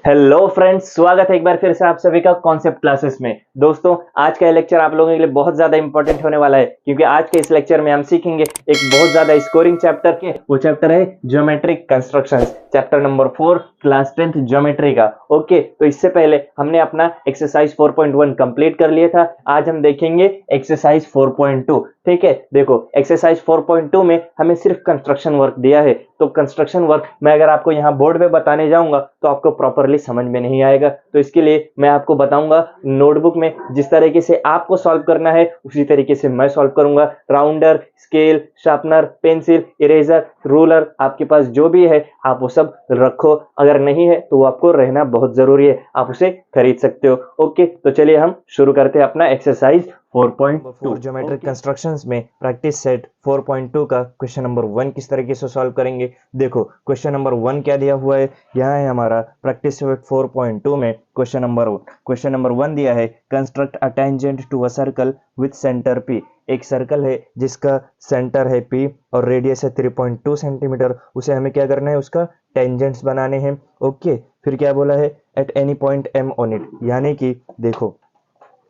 Hello friends, स्वागत है एक बार फिर से आप सभी का कॉन्सेप्ट क्लासेस में। दोस्तों, आज का ये लेक्चर आप लोगों के लिए बहुत ज्यादा इंपॉर्टेंट होने वाला है, क्योंकि आज के इस लेक्चर में हम सीखेंगे एक बहुत ज्यादा स्कोरिंग चैप्टर के। वो चैप्टर है geometric constructions, chapter number 4, class 10th geometry का। ओके, तो इससे पहले हमने अपना एक्सरसाइज 4.1 कंप्लीट कर लिया था। आज हम देखेंगे एक्सरसाइज 4.2। ठीक है, देखो एक्सरसाइज 4.2 में हमें सिर्फ कंस्ट्रक्शन वर्क दिया है, तो कंस्ट्रक्शन वर्क मैं अगर आपको यहाँ बोर्ड पे बताने जाऊंगा तो आपको प्रॉपरली समझ में नहीं आएगा। तो इसके लिए मैं आपको बताऊंगा नोटबुक में, जिस तरीके से आपको सॉल्व करना है उसी तरीके से मैं सॉल्व करूंगा। Rounder, scale, sharpener, pencil, eraser, ruler, आपके पास जो भी है आप वो सब रखो। अगर नहीं है तो वो आपको रहना बहुत जरूरी है, आप उसे खरीद सकते हो। ओके, तो चलिए हम शुरू करते हैं अपना एक्सरसाइज 4.2 ज्योमेट्रिक कंस्ट्रक्शंस में प्रैक्टिस सेट 4.2 का क्वेश्चन नंबर 1 किस तरीके से सॉल्व करेंगे। देखो क्वेश्चन नंबर 1 क्या दिया हुआ है, यहाँ है हमारा प्रैक्टिस सेट 4.2 में क्वेश्चन नंबर 1 दिया है, construct a tangent to a circle with centre P. एक सर्कल है जिसका सेंटर है पी और रेडियस है 3.2 सेंटीमीटर। उसे हमें क्या करना है, उसका टेंजेंट्स बनाने हैं। ओके, फिर क्या बोला है, at any point M on it, यानी कि देखो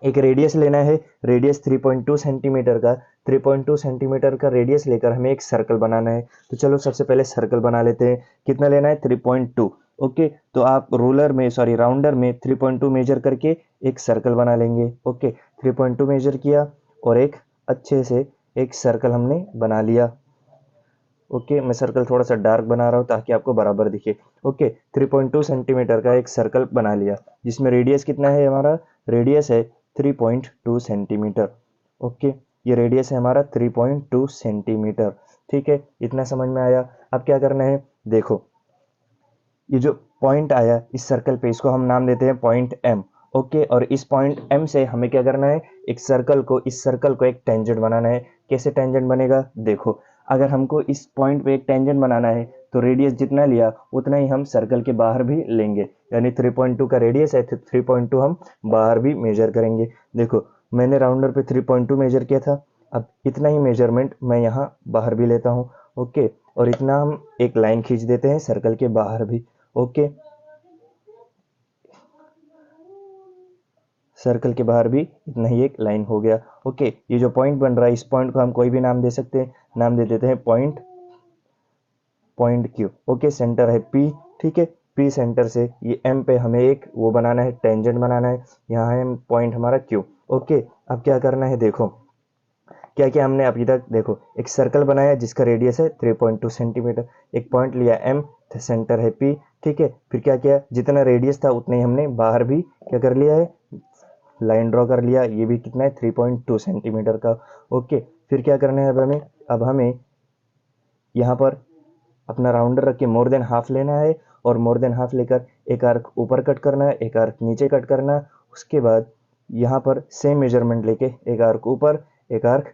एक रेडियस लेना है, रेडियस 3.2 सेंटीमीटर का, 3.2 सेंटीमीटर का रेडियस लेकर हमें एक सर्कल बनाना है। तो चलो सबसे पहले सर्कल बना लेते हैं। कितना लेना है, 3.2। ओके, तो आप राउंडर में 3.2 मेजर करके एक सर्कल बना लेंगे। ओके, 3.2 मेजर किया और एक अच्छे से एक सर्कल हमने बना लिया। ओके, मैं सर्कल थोड़ा सा डार्क बना रहा हूँ ताकि आपको बराबर दिखे। ओके, 3.2 सेंटीमीटर का एक सर्कल बना लिया, जिसमें रेडियस कितना है, हमारा रेडियस है 3.2 सेंटीमीटर। ओके, ये रेडियस है हमारा 3.2 सेंटीमीटर। ठीक है, इतना समझ में आया। अब क्या करना है, देखो ये जो पॉइंट आया इस सर्कल पे, इसको हम नाम देते हैं पॉइंट एम। ओके, और इस पॉइंट एम से हमें क्या करना है, इस सर्कल को एक टेंजेंट बनाना है। कैसे टेंजेंट बनेगा, देखो अगर हमको इस पॉइंट पे एक टेंजेंट बनाना है तो रेडियस जितना लिया उतना ही हम सर्कल के बाहर भी लेंगे, यानी 3.2 का रेडियस है तो 3.2 हम बाहर भी मेजर करेंगे। देखो मैंने राउंडर पे 3.2 मेजर किया था, अब इतना ही मेजरमेंट मैं यहाँ बाहर भी लेता हूँ। ओके, और इतना हम एक लाइन खींच देते हैं सर्कल के बाहर भी। ओके, सर्कल के बाहर भी इतना ही एक लाइन हो गया। ओके, ये जो पॉइंट बन रहा है इस पॉइंट को हम कोई भी नाम दे सकते हैं, नाम दे देते हैं पॉइंट क्यू। ओके, सेंटर है पी। ठीक है, पी सेंटर से ये एम पे हमें एक वो बनाना है, टेंजेंट बनाना है। यहाँ है पॉइंट हमारा क्यू। ओके, अब क्या करना है, देखो क्या क्या हमने अभी तक, देखो एक सर्कल बनाया जिसका रेडियस है 3.2 सेंटीमीटर, एक पॉइंट लिया एम, सेंटर है पी। ठीक है, फिर क्या किया, जितना रेडियस था उतने ही हमने बाहर भी क्या कर लिया है, लाइन ड्रॉ कर लिया। ये भी कितना है, 3.2 सेंटीमीटर का। ओके, फिर क्या करना है, अब हमें यहाँ पर अपना राउंडर रख के मोर देन हाफ लेना है, और मोर देन हाफ लेकर एक आर्क ऊपर कट करना है, एक आर्क नीचे कट करना है। उसके बाद यहाँ पर सेम मेजरमेंट लेके एक आर्क ऊपर, एक आर्क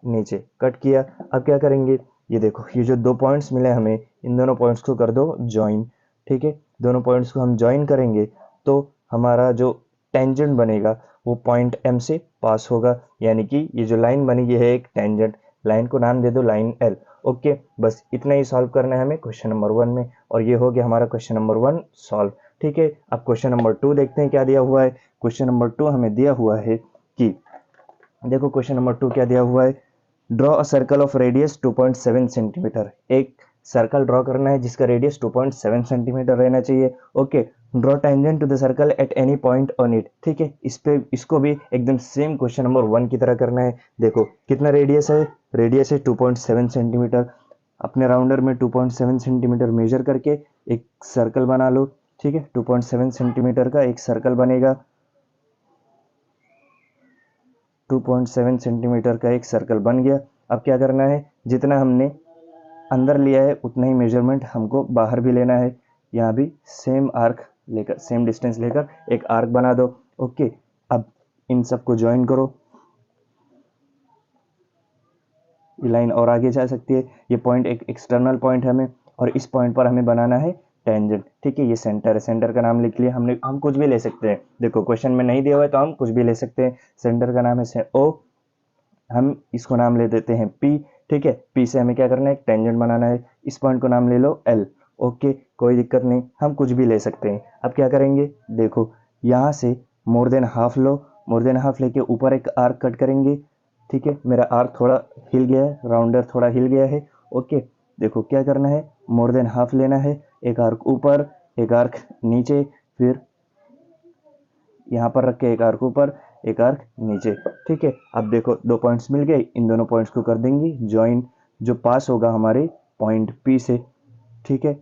नीचे कट किया। अब क्या करेंगे, ये देखो ये जो दो पॉइंट्स मिले हमें, इन दोनों पॉइंट्स को कर दो ज्वाइन। ठीक है, दोनों पॉइंट्स को हम ज्वाइन करेंगे तो हमारा जो टेंजेंट बनेगा वो पॉइंट एम से पास होगा, यानी कि ये जो लाइन बनी ये है एक टेंजेंट। लाइन को नाम दे दो लाइन एल। ओके, बस इतना ही सॉल्व करना है हमें क्वेश्चन नंबर 1 में, और ये हो गया हमारा क्वेश्चन नंबर 1 सॉल्व। ठीक है, अब क्वेश्चन नंबर 2 देखते हैं क्या दिया हुआ है। क्वेश्चन नंबर 2 हमें दिया हुआ है कि, देखो क्वेश्चन नंबर 2 क्या दिया हुआ है, draw a circle of radius 2.7 centimetre. एक सर्कल ड्रॉ करना है जिसका रेडियस 2.7 सेंटीमीटर रहना चाहिए। Okay, draw tangent to the circle at any point on it. ठीक है, इसको भी एकदम सेम क्वेश्चन नंबर 1 की तरह करना है। देखो कितना रेडियस है 2.7 सेंटीमीटर। अपने राउंडर में 2.7 सेंटीमीटर मेजर करके एक सर्कल बना लो। ठीक है, 2.7 सेंटीमीटर का एक सर्कल बनेगा, 2.7 सेंटीमीटर का एक सर्कल बन गया। अब क्या करना है, जितना हमने अंदर लिया है उतना ही मेजरमेंट हमको बाहर भी लेना है। यहाँ भी सेम आर्क लेकर, सेम डिस्टेंस लेकर एक आर्क बना दो। ओके, अब इन सबको ज्वाइन करो, ये लाइन और आगे जा सकती है। ये पॉइंट एक एक्सटर्नल पॉइंट है हमें, और इस पॉइंट पर हमें बनाना है टेंजेंट। ठीक है, ये सेंटर है, सेंटर का नाम लिख लिया हमने। हम कुछ भी ले सकते हैं, देखो क्वेश्चन में नहीं दिया हुआ है तो हम कुछ भी ले सकते हैं। सेंटर का नाम है ओ, हम इसको नाम ले देते हैं पी। ठीक है, पी से हमें क्या करना है, एक टेंजेंट बनाना है। इस पॉइंट को नाम ले लो एल। ओके, कोई दिक्कत नहीं, हम कुछ भी ले सकते हैं। अब क्या करेंगे, देखो यहाँ से मोर देन हाफ लो, मोर देन हाफ लेके ऊपर एक आर्क कट करेंगे। ठीक है, मेरा आर्क थोड़ा हिल गया है, राउंडर थोड़ा हिल गया है। ओके, देखो क्या करना है, मोर देन हाफ लेना है, एक आर्क ऊपर, एक आर्क नीचे, फिर यहाँ पर रख के एक आर्क ऊपर, एक आर्क नीचे। ठीक है, अब देखो दो पॉइंट्स मिल गए, इन दोनों पॉइंट्स को कर देंगे ज्वाइन, जो पास होगा हमारे पॉइंट पी से। ठीक है,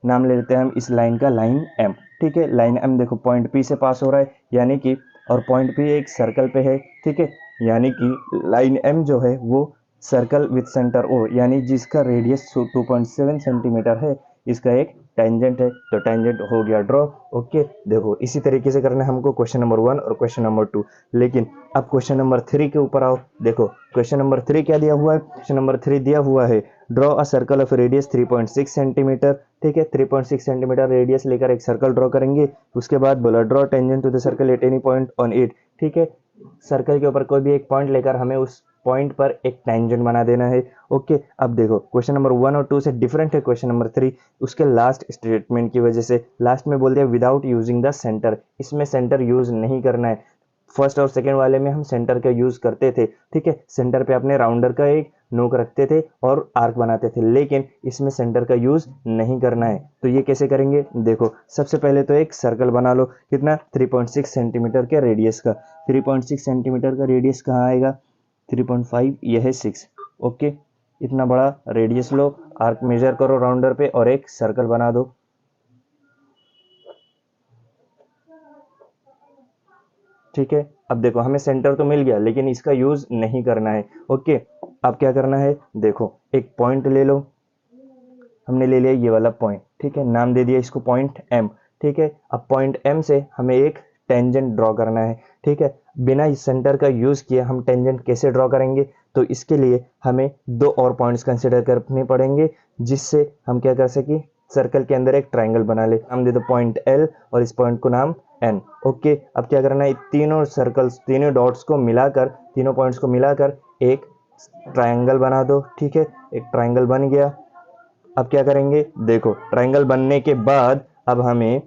नाम ले लेते हैं हम इस लाइन का लाइन एम। ठीक है, लाइन एम देखो पॉइंट पी से पास हो रहा है, यानी कि, और पॉइंट पी एक सर्कल पे है। ठीक है, यानी कि लाइन एम जो है वो सर्कल विथ सेंटर ओ, यानी जिसका रेडियस 2.7 सेंटीमीटर है, इसका एक टेंजेंट है, तो टेंजेंट हो गया ड्रॉ। ओके, देखो इसी तरीके से करना है हमको क्वेश्चन नंबर 1 और क्वेश्चन नंबर 2। लेकिन अब क्वेश्चन नंबर 3 के ऊपर आओ। देखो क्वेश्चन नंबर 3 क्या दिया हुआ है, क्वेश्चन नंबर 3 दिया हुआ है draw a circle of radius 3.6 centimetre. ठीक है, 3.6 सेंटीमीटर रेडियस लेकर एक सर्कल ड्रॉ करेंगे। उसके बाद बोला draw tangent to the circle at any point on it. ठीक है, सर्कल के ऊपर कोई भी एक पॉइंट लेकर हमें उस पॉइंट पर एक टेंजेंट बना देना है। ओके, अब देखो क्वेश्चन नंबर 1 और 2 से डिफरेंट है क्वेश्चन नंबर 3, उसके लास्ट स्टेटमेंट की वजह से। लास्ट में बोल दिया विदाउट यूजिंग द सेंटर, इसमें सेंटर यूज नहीं करना है। फर्स्ट और सेकेंड वाले में हम सेंटर का यूज करते थे। ठीक है, सेंटर पे अपने राउंडर का एक नोक रखते थे और आर्क बनाते थे, लेकिन इसमें सेंटर का यूज नहीं करना है। तो ये कैसे करेंगे, देखो सबसे पहले तो एक सर्कल बना लो, कितना 3.6 सेंटीमीटर के रेडियस का। 3.6 सेंटीमीटर का रेडियस कहाँ आएगा, 3.5, यह है 6। ओके, इतना बड़ा रेडियस लो, आर्क मेजर करो राउंडर पे और एक सर्कल बना दो। ठीक है, अब देखो हमें सेंटर तो मिल गया, लेकिन इसका यूज नहीं करना है। ओके, अब क्या करना है, देखो एक पॉइंट ले लो, हमने ले लिया ये वाला पॉइंट। ठीक है, नाम दे दिया इसको पॉइंट एम। ठीक है, अब पॉइंट एम से हमें एक टेंजेंट ड्रॉ करना है। ठीक है, बिना इस सेंटर का यूज किए हम टेंजेंट कैसे ड्रॉ करेंगे, तो इसके लिए हमें दो और पॉइंट्स कंसिडर करने पड़ेंगे, जिससे हम क्या कर सके, सर्कल के अंदर एक ट्राइंगल बना ले। नाम दे दो पॉइंट एल और इस पॉइंट को नाम एन। ओके, अब क्या करना है, तीनों सर्कल्स, तीनों डॉट्स को मिलाकर, तीनों पॉइंट्स को मिलाकर एक ट्राइंगल बना दो। ठीक है, एक ट्राइंगल बन गया। अब क्या करेंगे, देखो ट्राइंगल बनने के बाद अब हमें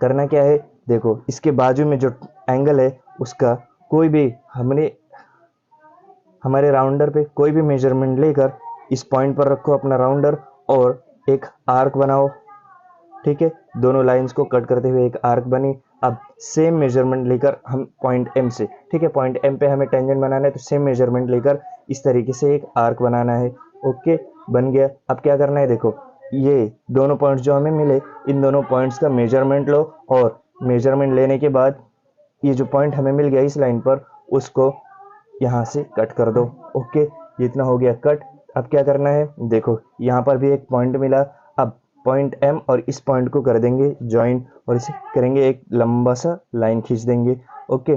करना क्या है, देखो इसके बाजू में जो एंगल है उसका कोई भी हमने हमारे राउंडर पे कोई भी मेजरमेंट लेकर इस पॉइंट पर रखो अपना राउंडर और एक आर्क बनाओ। ठीक है, दोनों लाइंस को कट करते हुए एक आर्क बनी। अब सेम मेजरमेंट लेकर हम पॉइंट एम से, ठीक है पॉइंट एम पे हमें टेंजेंट बनाना है, तो सेम मेजरमेंट लेकर इस तरीके से एक आर्क बनाना है। ओके, बन गया। अब क्या करना है, देखो ये दोनों पॉइंट्स जो हमें मिले, इन दोनों पॉइंट्स का मेजरमेंट लो और मेजरमेंट लेने के बाद ये जो पॉइंट हमें मिल गया इस लाइन पर, उसको यहाँ से कट कर दो। ओके, ये इतना हो गया कट। अब क्या करना है, देखो यहाँ पर भी एक पॉइंट मिला। अब पॉइंट एम और इस पॉइंट को कर देंगे ज्वाइन और इसे करेंगे एक लंबा सा लाइन खींच देंगे। ओके,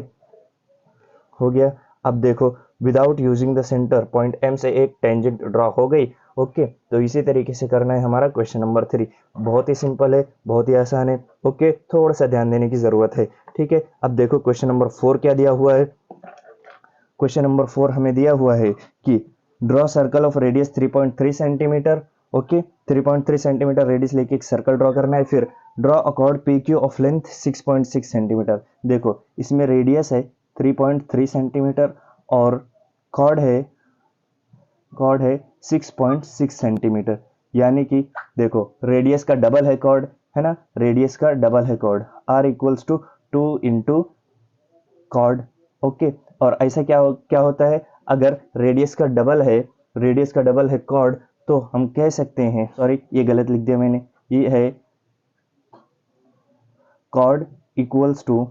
हो गया। अब देखो without using the centre point M से एक टेंजेंट ड्रॉ हो गई। ओके, तो इसी तरीके से करना है हमारा क्वेश्चन नंबर 3। बहुत ही सिंपल है, बहुत ही आसान है। ओके, थोड़ा सा ध्यान देने की जरूरत है। ठीक है, अब देखो क्वेश्चन नंबर 4 क्या दिया हुआ है। क्वेश्चन नंबर 4 हमें दिया हुआ है कि draw circle of radius 3.3 centimetre. Okay, 3.3 centimetre radius लेके एक सर्कल ड्रॉ करना है। फिर draw a cord P Q of length 6.6 centimetre. देखो इसमें रेडियस है 3.3 सेंटीमीटर और कॉर्ड है 6.6 सेंटीमीटर, यानी कि देखो रेडियस का डबल है कॉर्ड, है ना, रेडियस का डबल है chord, R equals to 2 into chord. Okay, और ऐसा क्या होता है, अगर रेडियस का डबल है कॉर्ड, तो हम कह सकते हैं, सॉरी ये गलत लिख दिया मैंने, ये है chord equals to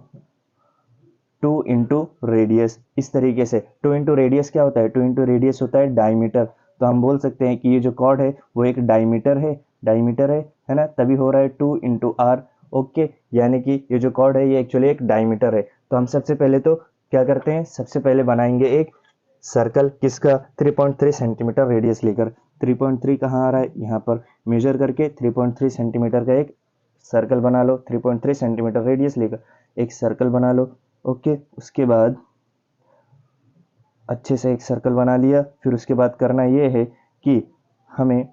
2 into radius. इस तरीके से 2 इंटू रेडियस क्या होता है, 2 इंटू रेडियस होता है डायमीटर। तो हम बोल सकते हैं कि ये जो कॉर्ड है वो एक डायमीटर है ना, तभी हो रहा है 2 इंटू आर। ओके, यानी कि ये जो कॉर्ड है ये एक्चुअली एक डायमीटर है। तो हम सबसे पहले तो क्या करते हैं, सबसे पहले बनाएंगे एक सर्कल, किसका, 3.3 सेंटीमीटर रेडियस लेकर। 3.3 कहाँ आ रहा है, यहाँ पर मेजर करके 3.3 सेंटीमीटर का एक सर्कल बना लो। 3.3 सेंटीमीटर रेडियस लेकर एक सर्कल बना लो। ओके, उसके बाद अच्छे से एक सर्कल बना लिया। फिर उसके बाद करना ये है कि हमें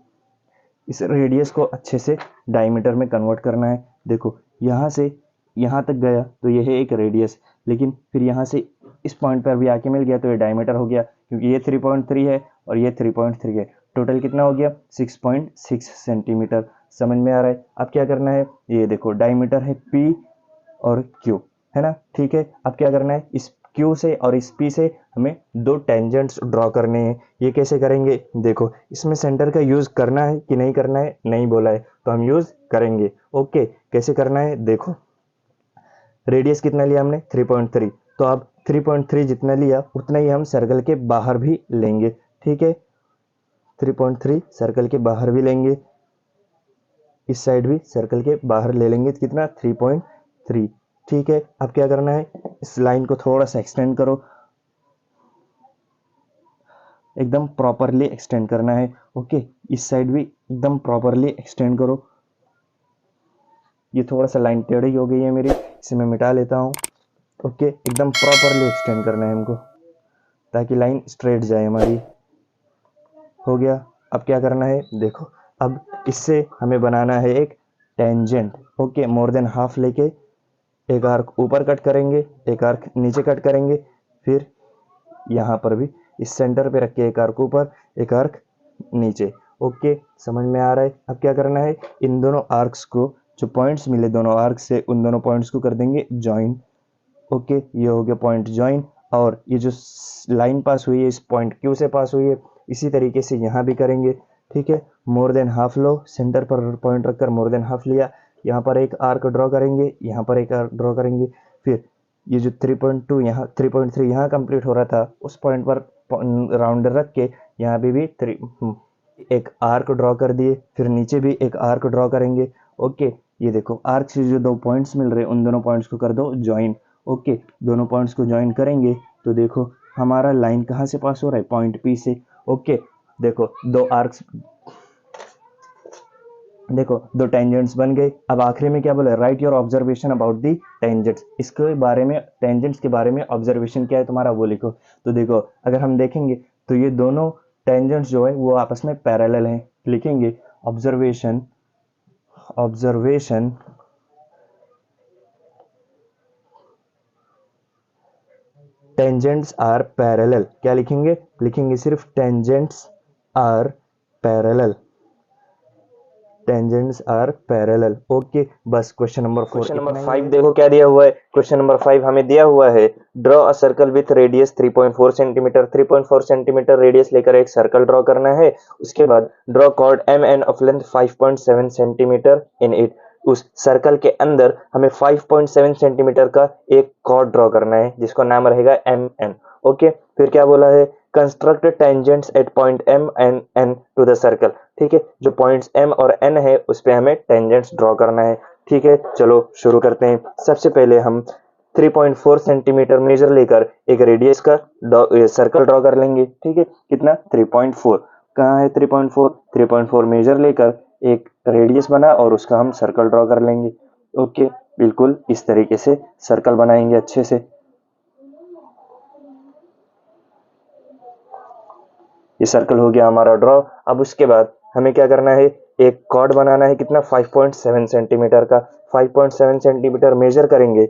इस रेडियस को अच्छे से डायमीटर में कन्वर्ट करना है। देखो यहाँ से यहाँ तक गया तो यह है एक रेडियस, लेकिन फिर यहाँ से इस पॉइंट पर भी आके मिल गया तो ये डायमीटर हो गया, क्योंकि ये 3.3 है और ये 3.3 है। टोटल कितना हो गया? 6.6 सेंटीमीटर। समझ में आ रहा है? अब क्या करना है, ये देखो डायमीटर है P और Q, है ना? ठीक है, अब क्या करना है, इस Q से और इस P से हमें दो टेंजेंट्स ड्रॉ करने हैं। ये कैसे करेंगे? देखो इसमें सेंटर का यूज़ करना है कि नहीं करना है, नहीं बोला है तो हम यूज़ करेंगे। ओके, कैसे करना है? देखो रेडियस कितना लिया हमने? 3.3, तो अब 3.3 जितना लिया उतना ही हम सर्कल के बाहर भी लेंगे। ठीक है, 3.3 सर्कल के बाहर भी लेंगे, इस साइड भी सर्कल के बाहर ले लेंगे। कितना? 3.3। ठीक है, अब क्या करना है, इस लाइन को थोड़ा सा एक्सटेंड करो, एकदम प्रॉपरली एक्सटेंड करना है। ओके, इस साइड भी एकदम प्रॉपरली एक्सटेंड करो। ये थोड़ा सा लाइन टेढ़ी हो गई है मेरी, इसे मैं मिटा लेता हूँ। ओके, एकदम प्रॉपरली एक्सटेंड करना है हमको ताकि लाइन स्ट्रेट जाए हमारी। हो गया। अब क्या करना है, देखो अब इससे हमें बनाना है एक tangent. Okay, more than half लेके एक आर्क ऊपर कट करेंगे, एक आर्क नीचे कट करेंगे, फिर यहाँ पर भी इस सेंटर पे रख के एक आर्क ऊपर, एक आर्क नीचे। ओके, समझ में आ रहा है? अब क्या करना है, इन दोनों आर्क्स को, जो पॉइंट्स मिले दोनों आर्क से, उन दोनों पॉइंट्स को कर देंगे ज्वाइन। ओके, ये हो गया पॉइंट ज्वाइन, और ये जो लाइन पास हुई है इस पॉइंट Q से पास हुई है, इसी तरीके से यहाँ भी करेंगे। ठीक है, मोर देन हाफ लो, सेंटर पर पॉइंट रखकर मोर देन हाफ लिया, यहाँ पर एक आर्क ड्रॉ करेंगे, यहाँ पर एक आर्क ड्रॉ करेंगे, फिर ये जो 3.2 यहाँ 3.3 यहाँ कंप्लीट हो रहा था उस पॉइंट पर राउंडर रख के यहाँ पे भी एक आर्क ड्रॉ कर दिए, फिर नीचे भी एक आर्क ड्रॉ करेंगे। ओके, ये देखो आर्क से जो दो पॉइंट्स मिल रहे हैं उन दोनों पॉइंट्स को कर दो ज्वाइन। ओके, दोनों पॉइंट्स को ज्वाइन करेंगे तो देखो हमारा लाइन कहाँ से पास हो रहा है? पॉइंट P से। ओके, देखो दो आर्क्स, देखो दो टेंजेंट्स बन गए। अब आखिरी में क्या बोला? Right your observation about the tangents. इसके बारे में, टेंजेंट्स के बारे में ऑब्जर्वेशन क्या है तुम्हारा वो लिखो। तो देखो अगर हम देखेंगे तो ये दोनों टेंजेंट्स जो है वो आपस में पैरेलल हैं। लिखेंगे observation, observation tangents are parallel. क्या लिखेंगे? लिखेंगे सिर्फ tangents are parallel, tangents are parallel. Okay, बस क्वेश्चन नंबर 4। क्वेश्चन नंबर 5 देखो क्या दिया हुआ है। क्वेश्चन नंबर 5 हमें दिया हुआ है, draw a circle with radius 3.4 centimetre. 3.4 centimetre radius लेकर एक सर्कल ड्रॉ करना है। उसके बाद draw chord M N of length 5.7 centimetre in it. उस सर्कल के अंदर हमें 5.7 सेंटीमीटर का एक कॉर्ड ड्रॉ करना है जिसका नाम रहेगा एम एन। ओके, फिर क्या बोला है, construct tangents at point M and N to the circle. ठीक है, जो पॉइंट्स एम और एन है उस पे हमें टेंजेंट्स ड्रॉ करना है। ठीक है, चलो शुरू करते हैं। सबसे पहले हम 3.4 सेंटीमीटर मेजर लेकर एक रेडियस का सर्कल ड्रॉ कर लेंगे। ठीक है, कितना? 3.4। कहाँ है 3.4? 3.4 मेजर लेकर एक रेडियस बना और उसका हम सर्कल ड्रॉ कर लेंगे। ओके, बिल्कुल इस तरीके से सर्कल बनाएंगे अच्छे से। ये सर्कल हो गया हमारा ड्रॉ। अब उसके बाद हमें क्या करना है, एक कॉर्ड बनाना है। कितना? 5.7 सेंटीमीटर का। 5.7 सेंटीमीटर मेजर करेंगे।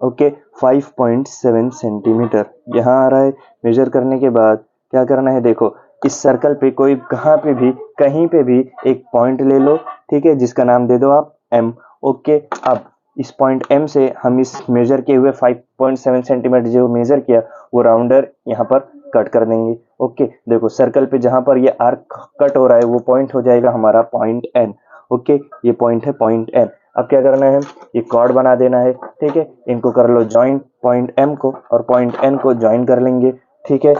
ओके, 5.7 सेंटीमीटर यहाँ आ रहा है। मेजर करने के बाद क्या करना है, देखो इस सर्कल पे कोई कहाँ पे भी, कहीं पे भी एक पॉइंट ले लो। ठीक है, जिसका नाम दे दो आप M। ओके, अब इस पॉइंट M से हम इस मेजर किए हुए 5.7 सेंटीमीटर जो मेजर किया वो राउंडर यहाँ पर कट कर देंगे। ओके, देखो सर्कल पे जहां पर ये आर्क कट हो रहा है वो पॉइंट हो जाएगा हमारा पॉइंट N। ओके, ये पॉइंट है पॉइंट N। अब क्या करना है, ये कॉर्ड बना देना है। ठीक है, इनको कर लो ज्वाइन, पॉइंट M को और पॉइंट N को ज्वाइन कर लेंगे। ठीक है,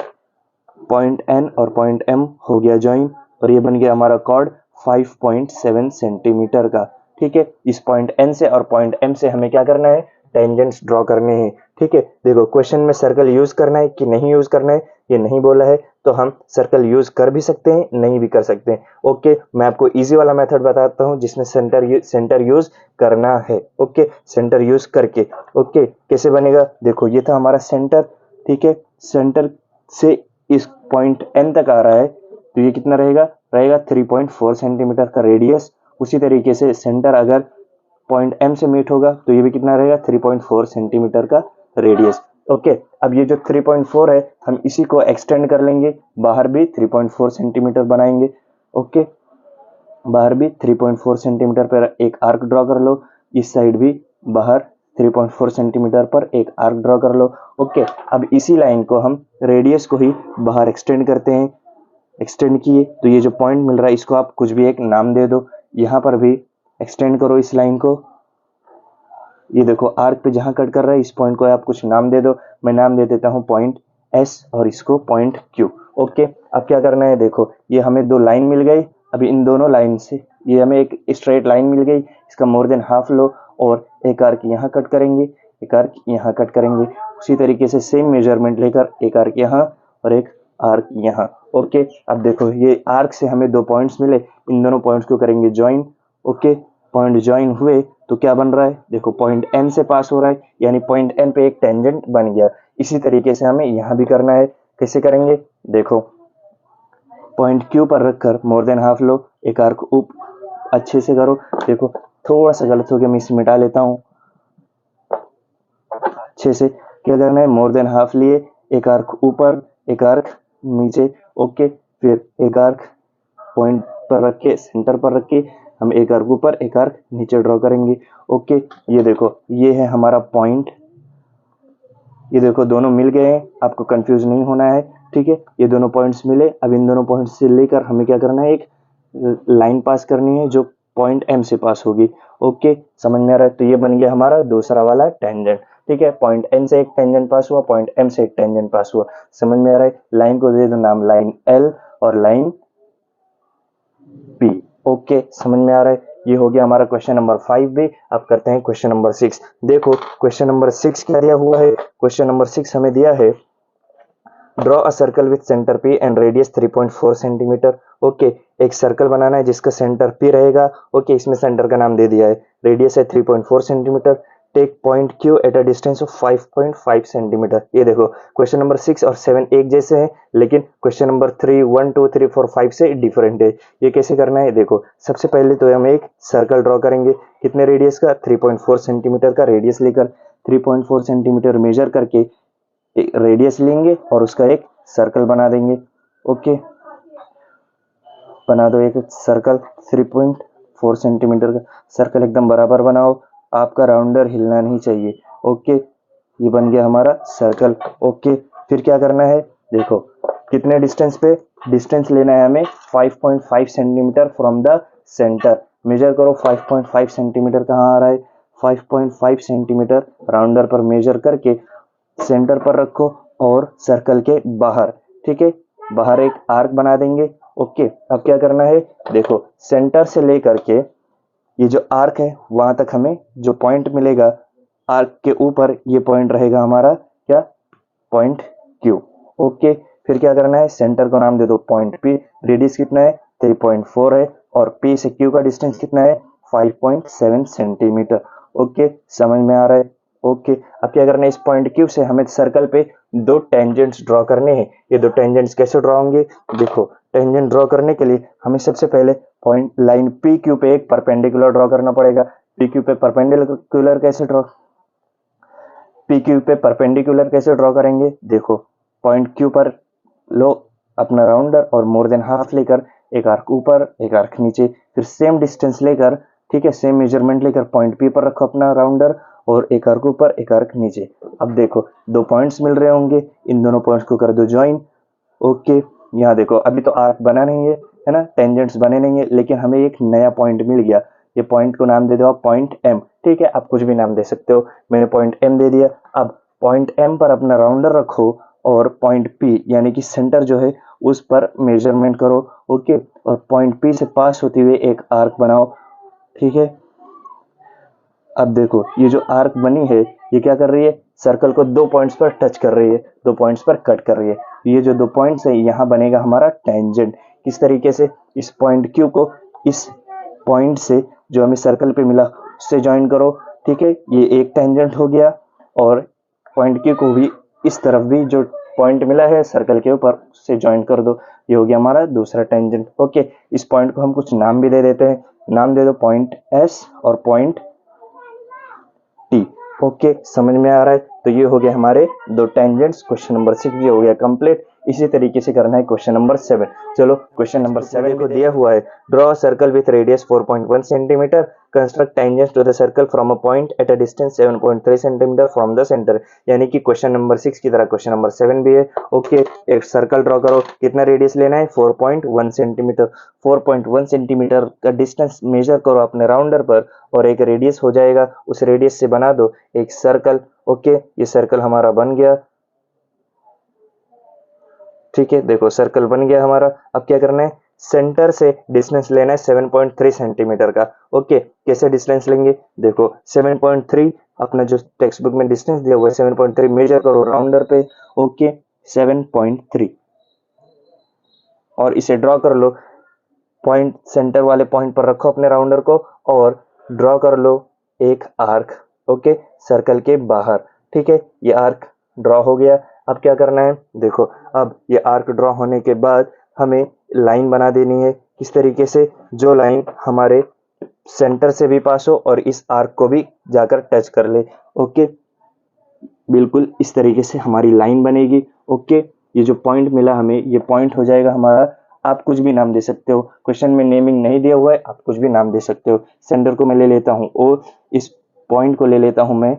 पॉइंट N और पॉइंट M हो गया ज्वाइन और ये बन गया हमारा कॉर्ड 5.7 सेंटीमीटर का। ठीक है, इस पॉइंट N से और पॉइंट M से हमें क्या करना है, टेंजेंट्स ड्रॉ करने हैं। ठीक है, देखो क्वेश्चन में सर्कल यूज करना है कि नहीं यूज करना है ये नहीं बोला है, तो हम सर्कल यूज कर भी सकते हैं, नहीं भी कर सकते हैं। ओके, मैं आपको इजी वाला मेथड बताता हूं जिसमें सेंटर यूज करना है। ओके, सेंटर यूज करके ओके कैसे बनेगा, देखो ये था हमारा सेंटर। ठीक है, सेंटर से इस पॉइंट N तक आ रहा है तो ये कितना रहेगा, 3.4 सेंटीमीटर का रेडियस। उसी तरीके से सेंटर अगर पॉइंट एम से मीट होगा तो ये भी कितना रहेगा, 3.4 सेंटीमीटर का रेडियस। ओके, अब ये जो 3.4 है हम इसी को एक्सटेंड कर लेंगे, बाहर भी 3.4 सेंटीमीटर बनाएंगे। ओके, बाहर भी 3.4 सेंटीमीटर पर एक आर्क ड्रॉ कर लो, इस साइड भी बाहर 3.4 सेंटीमीटर पर एक आर्क ड्रॉ कर लो। ओके, अब इसी लाइन को हम रेडियस को ही बाहर एक्सटेंड करते हैं। एक्सटेंड किए तो ये जो पॉइंट मिल रहा है इसको आप कुछ भी एक नाम दे दो। यहाँ पर भी एक्सटेंड करो इस लाइन को, ये देखो आर्क पे जहां कट कर रहा है इस पॉइंट को आप कुछ नाम दे दो। मैं नाम दे देता हूं पॉइंट एस और इसको पॉइंट क्यू। ओके, अब क्या करना है, देखो ये हमें दो लाइन मिल गई। अभी इन दोनों लाइन से ये हमें एक स्ट्रेट लाइन मिल गई, इसका मोर देन हाफ लो और एक आर्क यहाँ कट करेंगे, एक आर्क यहाँ कट करेंगे। उसी तरीके से सेम मेजरमेंट लेकर एक आर्क यहाँ और एक आर्क यहाँ। ओके, अब देखो ये आर्क से हमें दो पॉइंट्स मिले, इन दोनों पॉइंट्स को करेंगे ज्वाइन। ओके, पॉइंट ज्वाइन हुए तो क्या बन रहा है, देखो पॉइंट एन से पास हो रहा है, यानी पॉइंट एन पे एक टेंजेंट बन गया। इसी तरीके से हमें यहाँ भी करना है। कैसे करेंगे, देखो पॉइंट क्यू पर रखकर मोर देन हाफ लो, एक आर्क अच्छे से करो। देखो थोड़ा सा गलत हो गया, मैं इसे मिटा लेता हूँ अच्छे से। क्या करना है, मोर देन हाफ लिए, एक आर्क ऊपर एक आर्क नीचे। ओके, फिर एक आर्क पॉइंट पर रख के सेंटर पर रख के हम एक आर्क ऊपर एक आर्क नीचे ड्रॉ करेंगे। ओके, ये देखो ये है हमारा पॉइंट, ये देखो दोनों मिल गए हैं, आपको कंफ्यूज नहीं होना है। ठीक है, ये दोनों पॉइंट्स मिले। अब इन दोनों पॉइंट्स से लेकर हमें क्या करना है, एक लाइन पास करनी है जो पॉइंट एम से पास होगी। ओके, समझ में आ रहा है, तो ये बन गया हमारा दूसरा वाला टेंजेंट। ठीक है, पॉइंट एन से एक टेंजेंट पास हुआ, पॉइंट एम से एक टेंजेंट पास हुआ। समझ में आ रहा है, लाइन को दे दो नाम लाइन एल और लाइन पी। ओके, समझ में आ रहा है, ये हो गया हमारा क्वेश्चन नंबर 5 भी। अब करते हैं क्वेश्चन नंबर 6। देखो क्वेश्चन नंबर 6 क्या दिया हुआ है, क्वेश्चन नंबर 6 हमें दिया है draw a circle with centre P and radius 3.4 centimetre. Okay, एक सर्कल बनाना है जिसका सेंटर पी रहेगा। ओके, इसमें सेंटर का नाम दे दिया है, रेडियस है 3.4 centimetre. Take point Q at a distance of 5.5 centimetre. ये देखो क्वेश्चन नंबर 6 और 7 एक जैसे हैं, लेकिन क्वेश्चन नंबर 3, 1, 2, 3, 4, 5 से डिफरेंट है। ये कैसे करना है, देखो सबसे पहले तो हम एक सर्कल ड्रॉ करेंगे, कितने रेडियस का, 3.4 सेंटीमीटर का रेडियस लेकर 3.4 सेंटीमीटर मेजर करके एक रेडियस लेंगे और उसका एक सर्कल बना देंगे। ओके, बना दो एक सर्कल, 3.4 सेंटीमीटर का सर्कल एकदम बराबर बनाओ, आपका राउंडर हिलना नहीं चाहिए। ओके, ये बन गया हमारा सर्कल। ओके, फिर क्या करना है, देखो कितने डिस्टेंस पे, डिस्टेंस लेना है हमें 5.5 centimetre from the centre. Measure करो 5.5 सेंटीमीटर कहाँ आ रहा है, 5.5 सेंटीमीटर राउंडर पर मेजर करके सेंटर पर रखो और सर्कल के बाहर, ठीक है, बाहर एक आर्क बना देंगे। ओके, अब क्या करना है, देखो सेंटर से लेकर के ये जो आर्क है वहां तक हमें जो पॉइंट मिलेगा, आर्क के ऊपर ये पॉइंट रहेगा हमारा क्या, पॉइंट क्यू। ओके, फिर क्या करना है, सेंटर को नाम दे दो पॉइंट पी, रेडियस कितना है 3.4 है और पी से क्यू का डिस्टेंस कितना है 5.7 सेंटीमीटर। ओके, समझ में आ रहा है। ओके, अब क्या करना है, इस पॉइंट क्यू से हमें सर्कल पे दो टेंजेंट्स ड्रॉ करने हैं। ये दो टेंजेंट्स कैसे ड्रॉ होंगे, देखो टेंजेंट ड्रॉ करने के लिए हमें सबसे पहले पॉइंट लाइन पी क्यू पे एक परपेंडिकुलर ड्रॉ करना पड़ेगा। पी क्यू पे परपेंडिकुलर कैसे ड्रॉ, पी क्यू पे परपेंडिकुलर कैसे ड्रॉ करेंगे, देखो पॉइंट क्यू पर लो अपना राउंडर और मोर देन हाफ लेकर एक आर्क ऊपर एक आर्क नीचे, फिर सेम डिस्टेंस लेकर, ठीक है, सेम मेजरमेंट लेकर पॉइंट पी पर रखो अपना राउंडर और एक आर्क ऊपर एक आर्क नीचे। अब देखो दो पॉइंट्स मिल रहे होंगे, इन दोनों पॉइंट्स को कर दो ज्वाइन। ओके, यहाँ देखो अभी तो आर्क बना नहीं है ना, टेंजेंट्स बने नहीं है, लेकिन हमें एक नया पॉइंट मिल गया। ये पॉइंट को नाम दे दो आप पॉइंट एम। ठीक है, आप कुछ भी नाम दे सकते हो, मैंने पॉइंट एम दे दिया। अब पॉइंट एम पर अपना राउंडर रखो और पॉइंट पी यानी कि सेंटर जो है उस पर मेजरमेंट करो। ओके, और पॉइंट पी से पास होते हुए एक आर्क बनाओ। ठीक है, अब देखो ये जो आर्क बनी है ये क्या कर रही है, सर्कल को दो पॉइंट्स पर टच कर रही है, दो पॉइंट्स पर कट कर रही है। ये जो दो पॉइंट्स है यहाँ बनेगा हमारा टेंजेंट। किस तरीके से, इस पॉइंट क्यू को इस पॉइंट से जो हमें सर्कल पे मिला उससे ज्वाइन करो। ठीक है, ये एक टेंजेंट हो गया और पॉइंट क्यू को भी इस तरफ भी जो पॉइंट मिला है सर्कल के ऊपर, से ज्वाइन कर दो, ये हो गया हमारा दूसरा टेंजेंट। ओके, इस पॉइंट को हम कुछ नाम भी दे देते हैं, नाम दे दो पॉइंट एस और पॉइंट टी। ओके, समझ में आ रहा है? तो ये हो गया हमारे दो टेंजेंट्स। क्वेश्चन नंबर 6 ये हो गया कंप्लीट। इसी तरीके से करना है क्वेश्चन नंबर 7। चलो क्वेश्चन नंबर 7 को दिया हुआ है, draw circle with radius 4.1 centimetre, construct tangents to the circle from a point at a distance 7.3 centimetre from the centre. यानी कि क्वेश्चन नंबर 6 की तरह क्वेश्चन नंबर 7 भी है। ओके, एक सर्कल ड्रॉ करो, कितना रेडियस लेना है? 4.1 सेंटीमीटर। 4.1 सेंटीमीटर का डिस्टेंस मेजर करो अपने राउंडर पर और एक रेडियस हो जाएगा, उस रेडियस से बना दो एक सर्कल। ओके, ये सर्कल हमारा बन गया। ठीक है, देखो सर्कल बन गया हमारा। अब क्या करना है? सेंटर से डिस्टेंस लेना है 7.3 सेंटीमीटर का। ओके, कैसे डिस्टेंस लेंगे? देखो 7.3 अपना जो टेक्स्ट बुक में डिस्टेंस दिया हुआ है 7.3 मेजर करो राउंडर पे। ओके, 7.3 और इसे ड्रॉ कर लो। पॉइंट सेंटर वाले पॉइंट पर रखो अपने राउंडर को और ड्रॉ कर लो एक आर्क। ओके, सर्कल के बाहर। ठीक है, ये आर्क ड्रॉ हो गया। अब क्या करना है? देखो, अब ये आर्क ड्रॉ होने के बाद हमें लाइन बना देनी है। किस तरीके से? जो लाइन हमारे सेंटर से भी पास हो और इस आर्क को भी जाकर टच कर ले। ओके, बिल्कुल इस तरीके से हमारी लाइन बनेगी। ओके, ये जो पॉइंट मिला हमें, ये पॉइंट हो जाएगा हमारा, आप कुछ भी नाम दे सकते हो, क्वेश्चन में नेमिंग नहीं दिया हुआ है, आप कुछ भी नाम दे सकते हो। सेंटर को मैं ले लेता हूँ ओ, इस पॉइंट को ले लेता हूँ मैं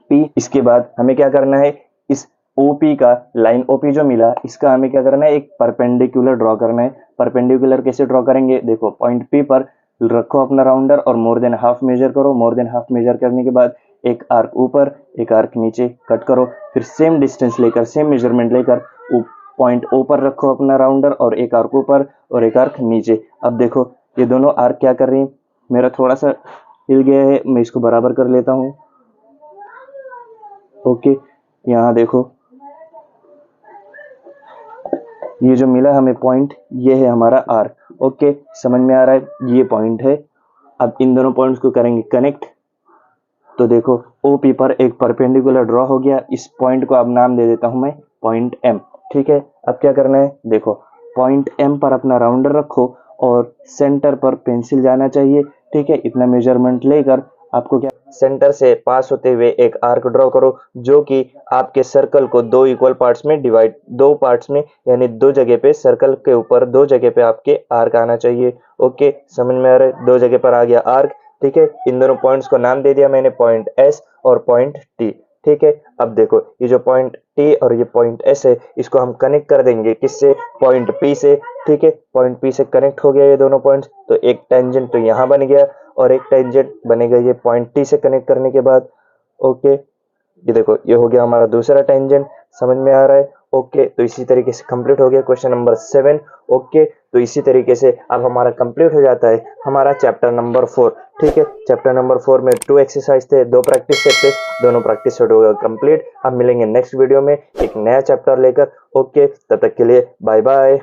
पी। इसके बाद हमें क्या करना है? इस ओपी का, लाइन ओपी जो मिला, इसका हमें क्या करना है? एक परपेंडिकुलर ड्रॉ करना है। परपेंडिकुलर कैसे ड्रॉ करेंगे? देखो, पॉइंट पी पर रखो अपना राउंडर और मोर देन हाफ मेजर करो। मोर देन हाफ मेजर करने के बाद एक आर्क ऊपर एक आर्क नीचे कट करो, फिर सेम डिस्टेंस लेकर, सेम मेजरमेंट लेकर पॉइंट ओ पर रखो अपना राउंडर और एक आर्क ऊपर और एक आर्क नीचे। अब देखो ये दोनों आर्क क्या कर रही हैं? मेरा थोड़ा सा हिल गया है, मैं इसको बराबर कर लेता हूँ। ओके, यहाँ देखो ये जो मिला हमें पॉइंट, ये है हमारा आर्क। ओके, समझ में आ रहा है? ये पॉइंट है। अब इन दोनों पॉइंट्स को करेंगे कनेक्ट। तो देखो ओपी पर एक परपेंडिकुलर ड्रॉ हो गया। इस पॉइंट को अब नाम दे देता हूं मैं पॉइंट एम। ठीक है, अब क्या करना है? देखो, पॉइंट एम पर अपना राउंडर रखो और सेंटर पर पेंसिल जाना चाहिए। ठीक है, इतना मेजरमेंट लेकर आपको क्या, सेंटर से पास होते हुए एक आर्क ड्रॉ करो जो कि आपके सर्कल को दो इक्वल पार्ट्स में डिवाइड, दो पार्ट्स में यानी दो जगह पे, सर्कल के ऊपर दो जगह पे आपके आर्क आना चाहिए। ओके, समझ में आ रहा है? दो जगह पर आ गया आर्क। ठीक है, इन दोनों पॉइंट्स को नाम दे दिया मैंने, पॉइंट एस और पॉइंट टी। ठीक है, अब देखो ये जो पॉइंट टी और ये पॉइंट एस है, इसको हम कनेक्ट कर देंगे किससे? पॉइंट पी से। ठीक है, पॉइंट पी से कनेक्ट हो गया ये दोनों पॉइंट्स, तो एक टेंजेंट तो यहाँ बन गया और एक टेंजेंट बनेगा ये पॉइंट टी से कनेक्ट करने के बाद। ओके, ये देखो ये हो गया हमारा दूसरा टेंजेंट। समझ में आ रहा है? ओके, तो इसी तरीके से कंप्लीट हो गया क्वेश्चन नंबर 7। ओके, तो इसी तरीके से अब हमारा कंप्लीट हो जाता है हमारा चैप्टर नंबर 4। ठीक है, चैप्टर नंबर 4 में 2 एक्सरसाइज थे, 2 प्रैक्टिस सेट थे, दोनों प्रैक्टिस सेट हो गया कंप्लीट। अब मिलेंगे नेक्स्ट वीडियो में एक नया चैप्टर लेकर। ओके, तब तक के लिए बाय बाय।